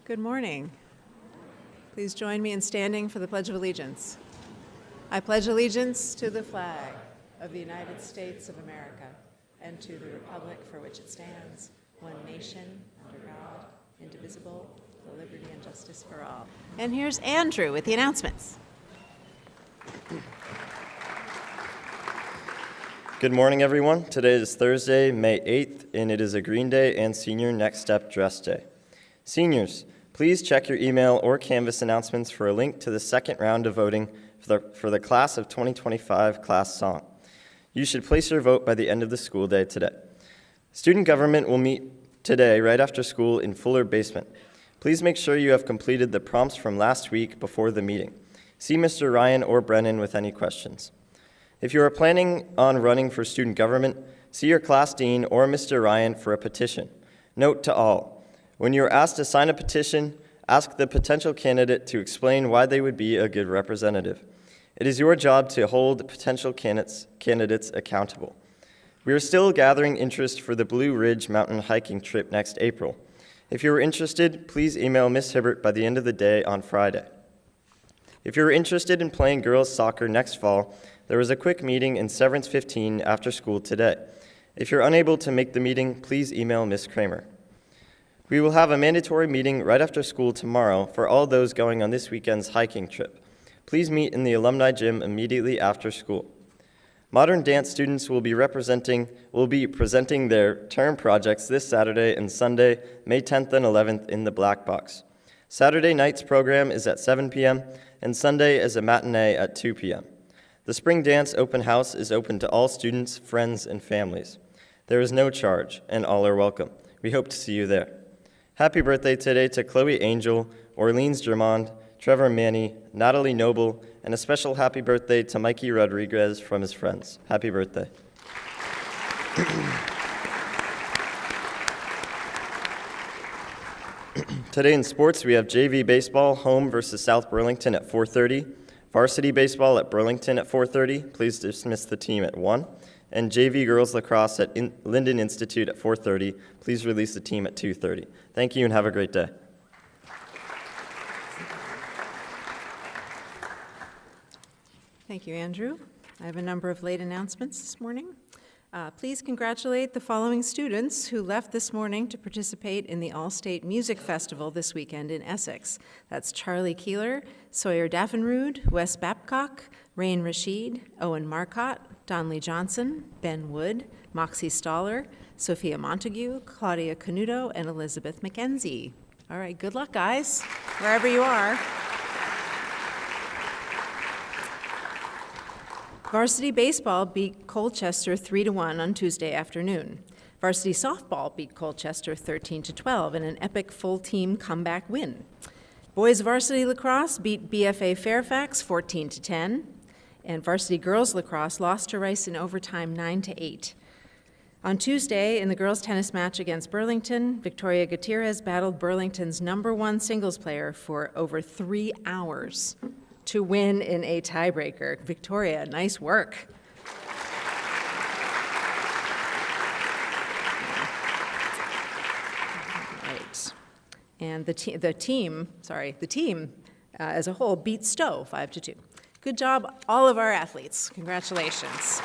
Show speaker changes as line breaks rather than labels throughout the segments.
Good morning. Please join me in standing for the Pledge of Allegiance. I pledge allegiance to the flag of the United States of America and to the republic for which it stands, one nation, under God, indivisible, with liberty and justice for all. And here's Andrew with the announcements.
Good morning, everyone. Today is Thursday, May 8th, and it is a Green Day and Senior Next Step Dress Day. Seniors, please check your email or Canvas announcements for a link to the second round of voting for the Class of 2025 class song. You should place your vote by the end of the school day today. Student government will meet today right after school in Fuller Basement. Please make sure you have completed the prompts from last week before the meeting. See Mr. Ryan or Brennan with any questions. If you are planning on running for student government, see your class dean or Mr. Ryan for a petition. Note to all, when you are asked to sign a petition, ask the potential candidate to explain why they would be a good representative. It is your job to hold potential candidates accountable. We are still gathering interest for the Blue Ridge Mountain hiking trip next April. If you are interested, please email Ms. Hibbert by the end of the day on Friday. If you are interested in playing girls soccer next fall, there is a quick meeting in Severance 15 after school today. If you're unable to make the meeting, please email Ms. Kramer. We will have a mandatory meeting right after school tomorrow for all those going on this weekend's hiking trip. Please meet in the alumni gym immediately after school. Modern dance students will be presenting their term projects this Saturday and Sunday, May 10th and 11th in the Black Box. Saturday night's program is at 7 p.m. and Sunday is a matinee at 2 p.m. The Spring Dance Open House is open to all students, friends, and families. There is no charge, and all are welcome. We hope to see you there. Happy birthday today to Chloe Angel, Orleans Germond, Trevor Manny, Natalie Noble, and a special happy birthday to Mikey Rodriguez from his friends. Happy birthday. Today in sports, we have JV baseball, home versus South Burlington at 4:30, varsity baseball at Burlington at 4:30. Please dismiss the team at 1. And JV girls lacrosse at Linden Institute at 4:30. Please release the team at 2:30. Thank you and have a great day.
Thank you, Andrew. I have a number of late announcements this morning. Please congratulate the following students who left this morning to participate in the All-State Music Festival this weekend in Essex. That's Charlie Keeler, Sawyer Daffenrud, Wes Babcock, Rain Rashid, Owen Marcotte, Donley Johnson, Ben Wood, Moxie Stoller, Sophia Montague, Claudia Canuto, and Elizabeth McKenzie. All right, good luck, guys, wherever you are. Varsity baseball beat Colchester 3-1 on Tuesday afternoon. Varsity softball beat Colchester 13-12 in an epic full-team comeback win. Boys varsity lacrosse beat BFA Fairfax 14-10, and varsity girls lacrosse lost to Rice in overtime 9-8. On Tuesday, in the girls' tennis match against Burlington, Victoria Gutierrez battled Burlington's #1 singles player for over 3 hours to win in a tiebreaker. Victoria, nice work. Right. And the team as a whole beat Stowe 5-2. Good job, all of our athletes. Congratulations.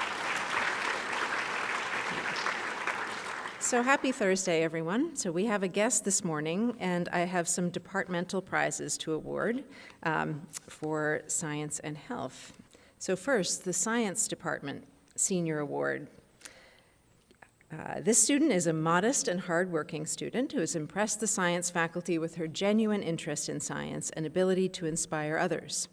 So happy Thursday, everyone. So we have a guest this morning, and I have some departmental prizes to award for science and health. So first, the Science Department Senior Award. This student is a modest and hardworking student who has impressed the science faculty with her genuine interest in science and ability to inspire others.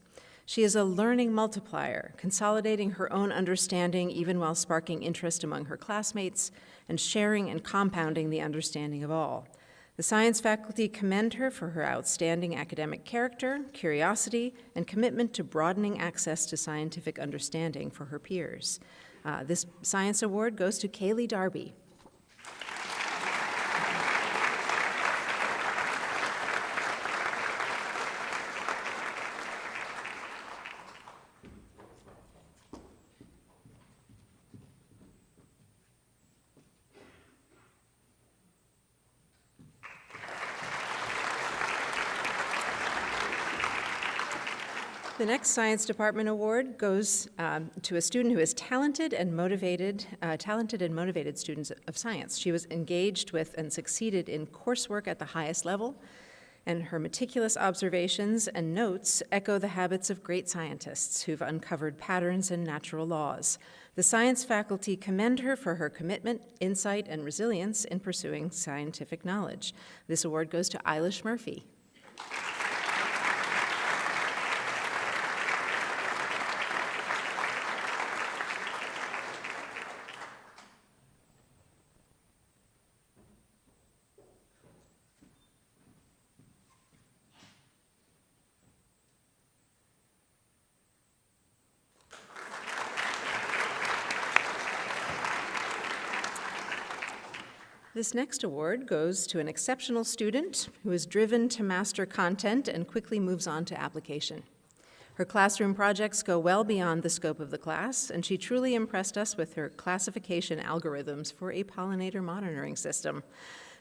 She is a learning multiplier, consolidating her own understanding even while sparking interest among her classmates and sharing and compounding the understanding of all. The science faculty commend her for her outstanding academic character, curiosity, and commitment to broadening access to scientific understanding for her peers. This science award goes to Kaylee Darby. The next Science Department Award goes to a student who is talented and motivated students of science. She was engaged with and succeeded in coursework at the highest level, and her meticulous observations and notes echo the habits of great scientists who've uncovered patterns and natural laws. The science faculty commend her for her commitment, insight, and resilience in pursuing scientific knowledge. This award goes to Eilish Murphy. This next award goes to an exceptional student who is driven to master content and quickly moves on to application. Her classroom projects go well beyond the scope of the class, and she truly impressed us with her classification algorithms for a pollinator monitoring system.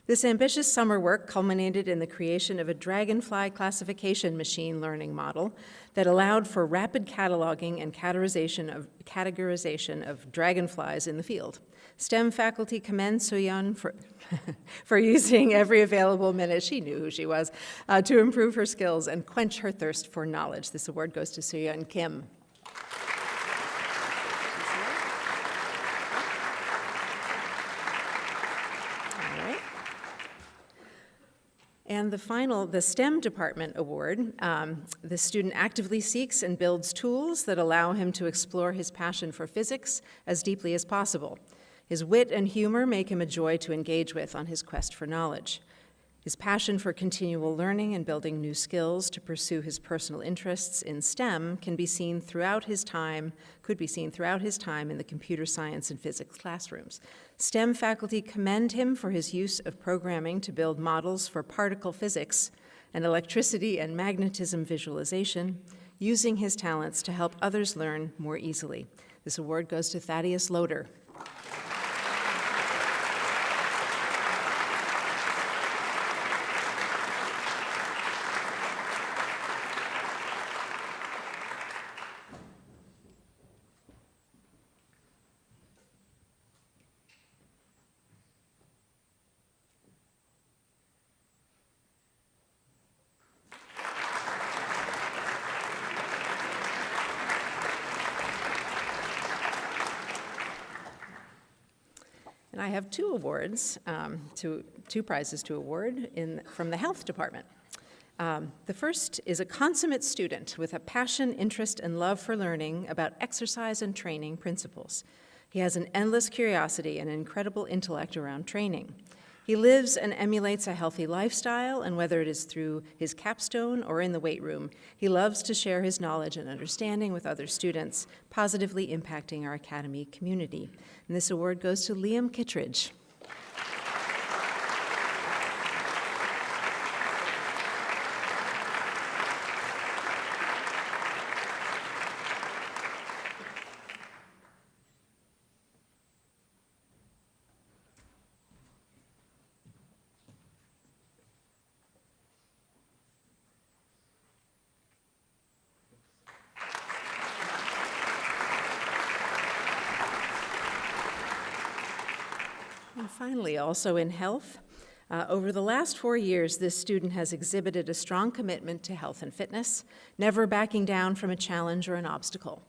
This ambitious summer work culminated in the creation of a dragonfly classification machine learning model that allowed for rapid cataloging and categorization of dragonflies in the field. STEM faculty commend Soyeon for using every available minute, she knew who she was, to improve her skills and quench her thirst for knowledge. This award goes to Soyeon Kim. And the STEM Department Award, the student actively seeks and builds tools that allow him to explore his passion for physics as deeply as possible. His wit and humor make him a joy to engage with on his quest for knowledge. His passion for continual learning and building new skills to pursue his personal interests in STEM could be seen throughout his time in the computer science and physics classrooms. STEM faculty commend him for his use of programming to build models for particle physics and electricity and magnetism visualization, using his talents to help others learn more easily. This award goes to Thaddeus Loader. And I have two awards, two prizes to award from the Health Department. The first is a consummate student with a passion, interest, and love for learning about exercise and training principles. He has an endless curiosity and incredible intellect around training. He lives and emulates a healthy lifestyle, and whether it is through his capstone or in the weight room, he loves to share his knowledge and understanding with other students, positively impacting our academy community. And this award goes to Liam Kittredge. And finally, also in health, over the last 4 years, this student has exhibited a strong commitment to health and fitness, never backing down from a challenge or an obstacle.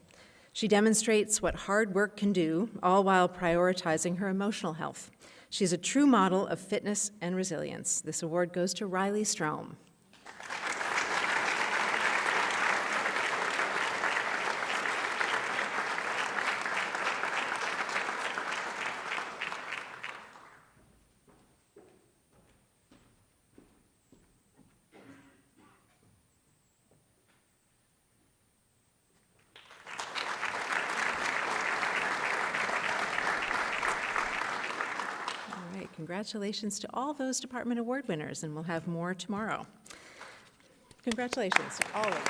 She demonstrates what hard work can do, all while prioritizing her emotional health. She's a true model of fitness and resilience. This award goes to Riley Strom. Congratulations to all those department award winners, and we'll have more tomorrow. Congratulations to all of them.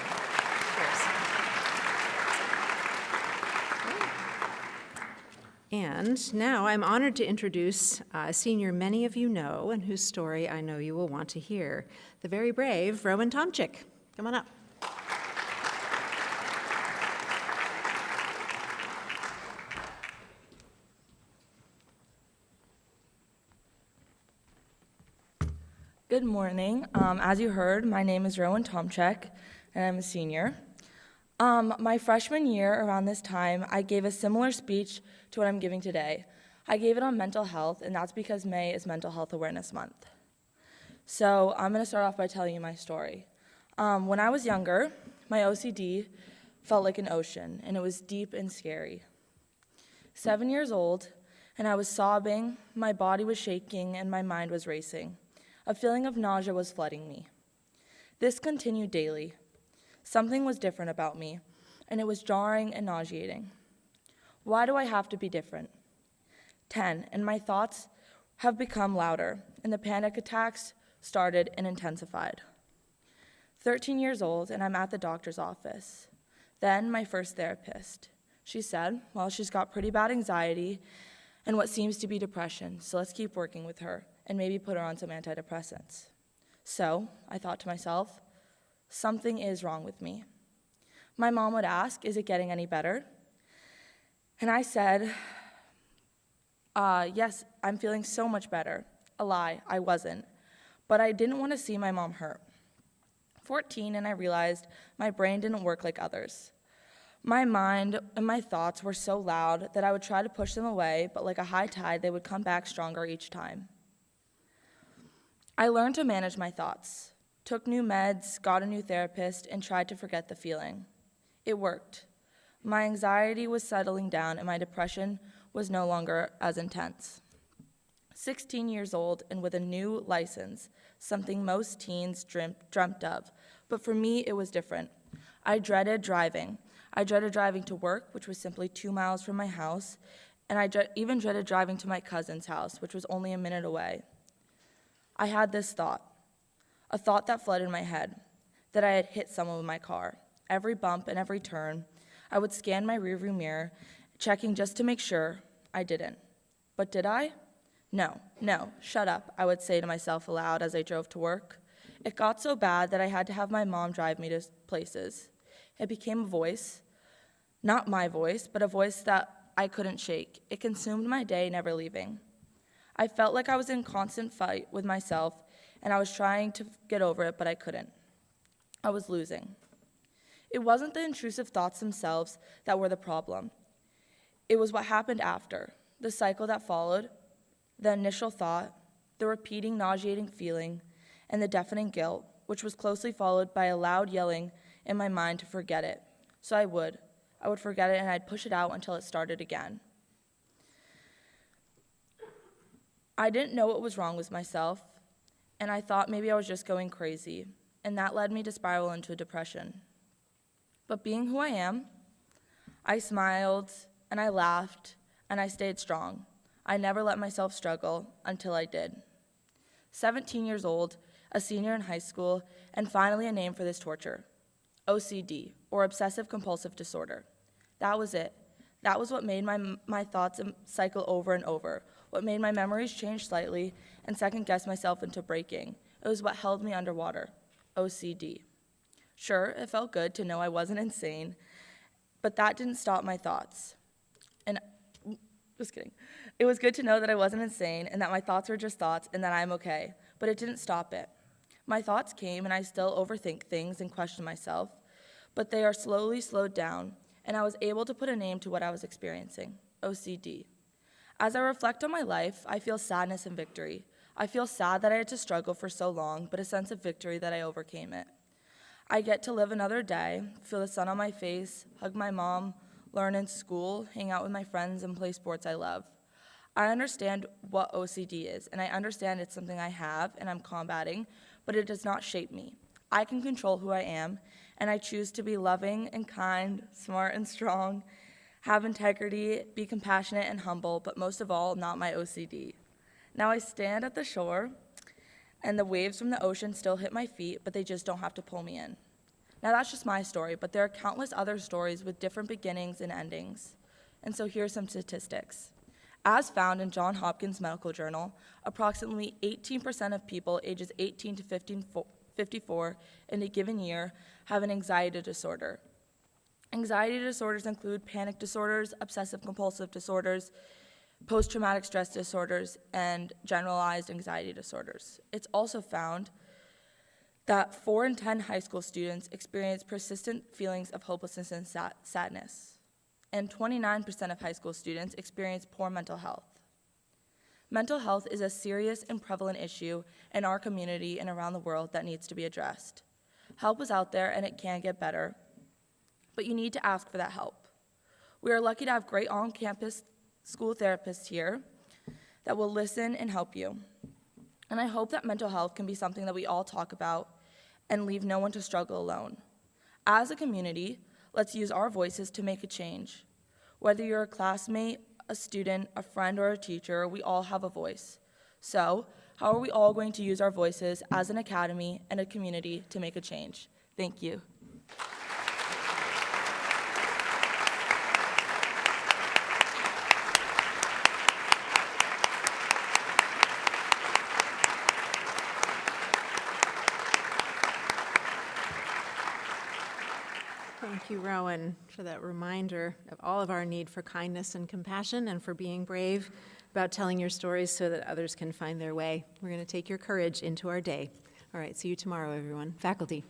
And now I'm honored to introduce a senior many of you know and whose story I know you will want to hear, the very brave Rowan Tomczyk. Come on up.
Good morning. As you heard, my name is Rowan Tomczyk, and I'm a senior. My freshman year, around this time, I gave a similar speech to what I'm giving today. I gave it on mental health, and that's because May is Mental Health Awareness Month. So I'm going to start off by telling you my story. When I was younger, my OCD felt like an ocean, and it was deep and scary. 7 years old, and I was sobbing, my body was shaking, and my mind was racing. A feeling of nausea was flooding me. This continued daily. Something was different about me, and it was jarring and nauseating. Why do I have to be different? 10, and my thoughts have become louder, and the panic attacks started and intensified. 13 years old, and I'm at the doctor's office. Then my first therapist. She said, well, she's got pretty bad anxiety and what seems to be depression, so let's keep working with her and maybe put her on some antidepressants. So I thought to myself, something is wrong with me. My mom would ask, is it getting any better? And I said, yes, I'm feeling so much better. A lie, I wasn't. But I didn't want to see my mom hurt. 14, and I realized my brain didn't work like others. My mind and my thoughts were so loud that I would try to push them away, but like a high tide, they would come back stronger each time. I learned to manage my thoughts, took new meds, got a new therapist, and tried to forget the feeling. It worked. My anxiety was settling down, and my depression was no longer as intense. 16 years old and with a new license, something most teens dreamt of. But for me, it was different. I dreaded driving. I dreaded driving to work, which was simply 2 miles from my house, and I even dreaded driving to my cousin's house, which was only a minute away. I had this thought, a thought that flooded my head, that I had hit someone with my car. Every bump and every turn, I would scan my rearview mirror, checking just to make sure I didn't. But did I? No, shut up, I would say to myself aloud as I drove to work. It got so bad that I had to have my mom drive me to places. It became a voice, not my voice, but a voice that I couldn't shake. It consumed my day, never leaving. I felt like I was in constant fight with myself, and I was trying to get over it, but I couldn't. I was losing. It wasn't the intrusive thoughts themselves that were the problem. It was what happened after, the cycle that followed, the initial thought, the repeating nauseating feeling, and the deafening guilt, which was closely followed by a loud yelling in my mind to forget it. So I would forget it, and I'd push it out until it started again. I didn't know what was wrong with myself, and I thought maybe I was just going crazy, and that led me to spiral into depression. But being who I am, I smiled, and I laughed, and I stayed strong. I never let myself struggle until I did. 17 years old, a senior in high school, and finally a name for this torture. OCD, or obsessive compulsive disorder. That was it. That was what made my thoughts cycle over and over, what made my memories change slightly and second-guess myself into breaking. It was what held me underwater. OCD. Sure, it felt good to know I wasn't insane, but that didn't stop my thoughts. And just kidding. It was good to know that I wasn't insane and that my thoughts were just thoughts and that I'm okay, but it didn't stop it. My thoughts came and I still overthink things and question myself, but they are slowly slowed down, and I was able to put a name to what I was experiencing, OCD. As I reflect on my life, I feel sadness and victory. I feel sad that I had to struggle for so long, but a sense of victory that I overcame it. I get to live another day, feel the sun on my face, hug my mom, learn in school, hang out with my friends, and play sports I love. I understand what OCD is, and I understand it's something I have and I'm combating, but it does not shape me. I can control who I am, and I choose to be loving and kind, smart and strong, have integrity, be compassionate and humble, but most of all, not my OCD. Now I stand at the shore, and the waves from the ocean still hit my feet, but they just don't have to pull me in. Now that's just my story, but there are countless other stories with different beginnings and endings. And so here's some statistics. As found in Johns Hopkins Medical Journal, approximately 18% of people ages 18 to 54 in a given year have an anxiety disorder. Anxiety disorders include panic disorders, obsessive compulsive disorders, post-traumatic stress disorders, and generalized anxiety disorders. It's also found that 4 in 10 high school students experience persistent feelings of hopelessness and sadness, and 29% of high school students experience poor mental health. Mental health is a serious and prevalent issue in our community and around the world that needs to be addressed. Help is out there and it can get better, but you need to ask for that help. We are lucky to have great on-campus school therapists here that will listen and help you. And I hope that mental health can be something that we all talk about and leave no one to struggle alone. As a community, let's use our voices to make a change. Whether you're a classmate, a student, a friend, or a teacher, we all have a voice. So, how are we all going to use our voices as an academy and a community to make a change? Thank you.
Thank you, Rowan, for that reminder of all of our need for kindness and compassion and for being brave about telling your stories so that others can find their way. We're going to take your courage into our day. All right, see you tomorrow, everyone. Faculty.